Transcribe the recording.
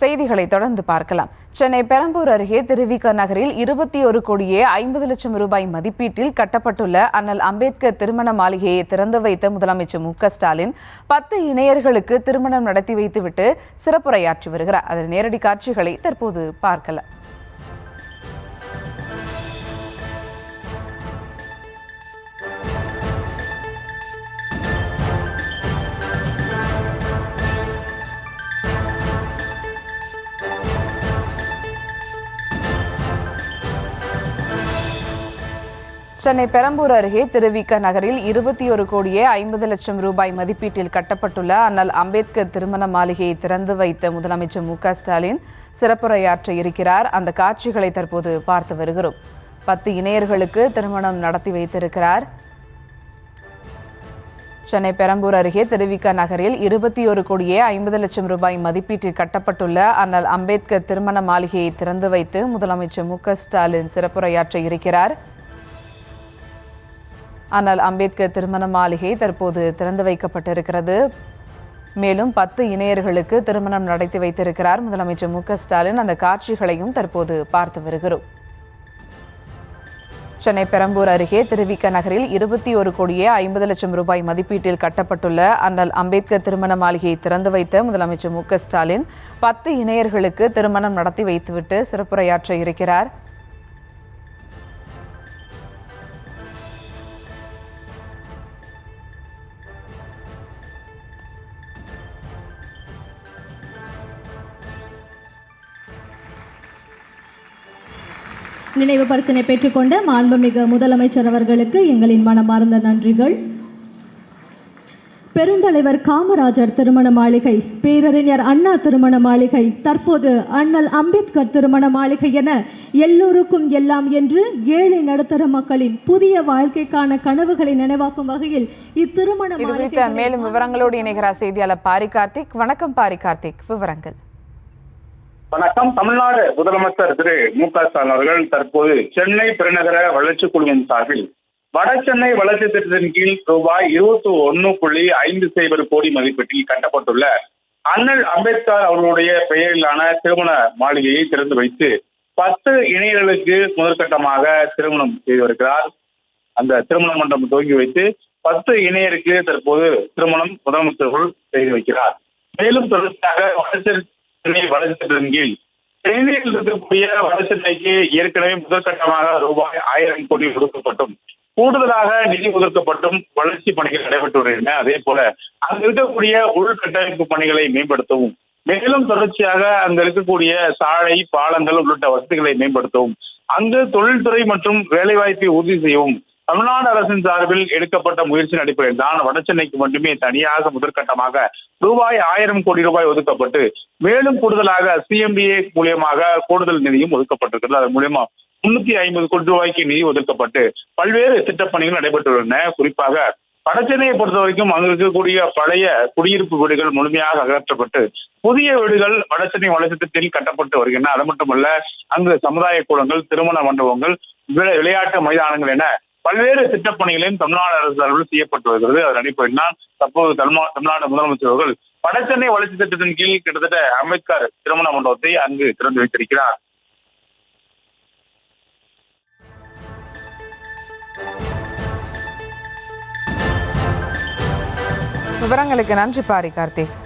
செய்திகளை தொடர்ந்து பார்க்கலாம். சென்னை பெரம்பூர் அருகே திருவிக நகரில் 21 கோடியே 50 லட்சம் ரூபாய் மதிப்பீட்டில் கட்டப்பட்டுள்ள அண்ணல் அம்பேத்கர் திருமண மாளிகையை திறந்து வைத்த முதலமைச்சர் மு.க.ஸ்டாலின் 10 இணையர்களுக்கு திருமணம் நடத்தி வைத்துவிட்டு சிறப்புரையாற்றி வருகிறார். அதன் நேரடி காட்சிகளை தற்போது பார்க்கலாம். சென்னை பெரம்பூர் அருகே திருவிக நகரில் 21 கோடியே 50 லட்சம் ரூபாய் மதிப்பீட்டில் கட்டப்பட்டுள்ள அண்ணல் அம்பேத்கர் திருமண மாளிகையை திறந்து வைத்த முதலமைச்சர் மு.க.ஸ்டாலின் சிறப்புரையாற்ற இருக்கிறார். அந்த காட்சிகளை தற்போது பார்த்து வருகிறோம். 10 இணையர்களுக்கு திருமணம் நடத்தி வைத்திருக்கிறார். சென்னை பெரம்பூர் அருகே திருவிக நகரில் 21 கோடியே 50 லட்சம் ரூபாய் மதிப்பீட்டில் கட்டப்பட்டுள்ள அண்ணல் அம்பேத்கர் திருமண மாளிகையை திறந்து வைத்து முதலமைச்சர் மு.க.ஸ்டாலின் சிறப்புரையாற்ற இருக்கிறார். அண்ணல் அம்பேத்கர் திருமண மாளிகை தற்போது திறந்து வைக்கப்பட்டிருக்கிறது. மேலும் 10 இணையர்களுக்கு திருமணம் நடத்தி வைத்திருக்கிறார் முதலமைச்சர் மு.க.ஸ்டாலின். அந்த காட்சிகளையும் தற்போது பார்த்து வருகிறோம். சென்னை பெரம்பூர் அருகே திருவிக நகரில் 21 கோடியே 50 லட்சம் ரூபாய் மதிப்பீட்டில் கட்டப்பட்டுள்ள அண்ணல் அம்பேத்கர் திருமண மாளிகையை திறந்து வைத்த முதலமைச்சர் மு.க.ஸ்டாலின் 10 இணையர்களுக்கு திருமணம் நடத்தி வைத்துவிட்டு சிறப்புரையாற்ற இருக்கிறார். நினைவு பரிசினை பெற்றுக்கொண்ட மாண்புமிகு முதலமைச்சர் அவர்களுக்கு எங்களின் மனமார்ந்த நன்றிகள். பெருந்தலைவர் காமராஜர் திருமண மாளிகை, பேரறிஞர் அண்ணா திருமண மாளிகை, தற்போது அண்ணல் அம்பேத்கர் திருமண மாளிகை என எல்லோருக்கும் எல்லாம் என்று ஏழை நடுத்தர மக்களின் புதிய வாழ்க்கைக்கான கனவுகளை நினைவாக்கும் வகையில் இத்திருமண மாளிகை. மேலும் விவரங்களோடு இணைகிறார் செய்தியாளர் பாரி கார்த்திக். வணக்கம் பாரி கார்த்திக், விவரங்கள். வணக்கம். தமிழ்நாடு முதலமைச்சர் திரு மு.க.ஸ்டாலின் அவர்கள் தற்போது சென்னை பெருநகர வளர்ச்சி குழுவின் சார்பில் வட சென்னை வளர்ச்சி திட்டத்தின் கீழ் ரூபாய் 21.50 கோடி மதிப்பீட்டில் கட்டப்பட்டுள்ள அண்ணல் அம்பேத்கர் அவர்களுடைய பெயரிலான திருமண மாளிகையை திறந்து வைத்து 10 இணையர்களுக்கு முதற்கட்டமாக திருமணம் செய்து வருகிறார். அந்த திருமண மண்டபம் துவங்கி வைத்து 10 இணையருக்கு தற்போது திருமணம் முதலமைச்சர்கள் செய்து வைக்கிறார். மேலும் தொடர்ச்சியாக சென்னை வளர்ச்சி திட்டத்தின் கீழ் சென்னையில் இருக்கக்கூடிய வடசென்னைக்கு ஏற்கனவே முதற்கட்டமாக ரூபாய் 1000 கோடி ஒதுக்கப்பட்டும் கூடுதலாக நிதி ஒதுக்கப்பட்டும் வளர்ச்சி பணிகள் நடைபெற்று வருகின்றன. அதே போல அங்கு இருக்கக்கூடிய உள்கட்டமைப்பு பணிகளை மேம்படுத்தவும், மேலும் தொடர்ச்சியாக அங்கு இருக்கக்கூடிய சாலை, பாலங்கள் உள்ளிட்ட வசதிகளை மேம்படுத்தவும், அங்கு தொழில்துறை மற்றும் வேலைவாய்ப்பை உறுதி செய்யவும் தமிழ்நாடு அரசின் சார்பில் எடுக்கப்பட்ட முயற்சியின் அடிப்படையில் தான் வடசென்னைக்கு மட்டுமே தனியாக முதற்கட்டமாக ரூபாய் 1000 கோடி ரூபாய் ஒதுக்கப்பட்டு மேலும் கூடுதலாக சிஎம்டிஏ மூலியமாக கூடுதல் நிதியும் ஒதுக்கப்பட்டிருக்கிறது. அதன் மூலியமா 350 கோடி ரூபாய்க்கு நிதி ஒதுக்கப்பட்டு பல்வேறு திட்டப்பணிகள் நடைபெற்று வருகின்றன. குறிப்பாக வடசென்னையை பொறுத்த வரைக்கும் அங்கு இருக்கக்கூடிய பழைய குடியிருப்பு வீடுகள் முழுமையாக அகற்றப்பட்டு புதிய வீடுகள் வடசென்னை வளர்ச்சித்தில் கட்டப்பட்டு வருகின்றன. அது மட்டுமல்ல, அங்கு சமுதாய கூடங்கள், திருமண மண்டபங்கள், விளையாட்டு மைதானங்கள் என பல்வேறு திட்டப்பணிகளையும் தமிழ்நாடு அரசு சார்பில் செய்யப்பட்டு வருகிறது. அதன் அடிப்படையில் தான் தற்போது தமிழ்நாடு முதலமைச்சர் அவர்கள் வடசென்னை வளர்ச்சி திட்டத்தின் கீழ் கிட்டத்தட்ட அம்பேத்கர் திருமண மண்டபத்தை அங்கு திறந்து வைத்திருக்கிறார். விவரங்களுக்கு நன்றி பாரி கார்த்திக்.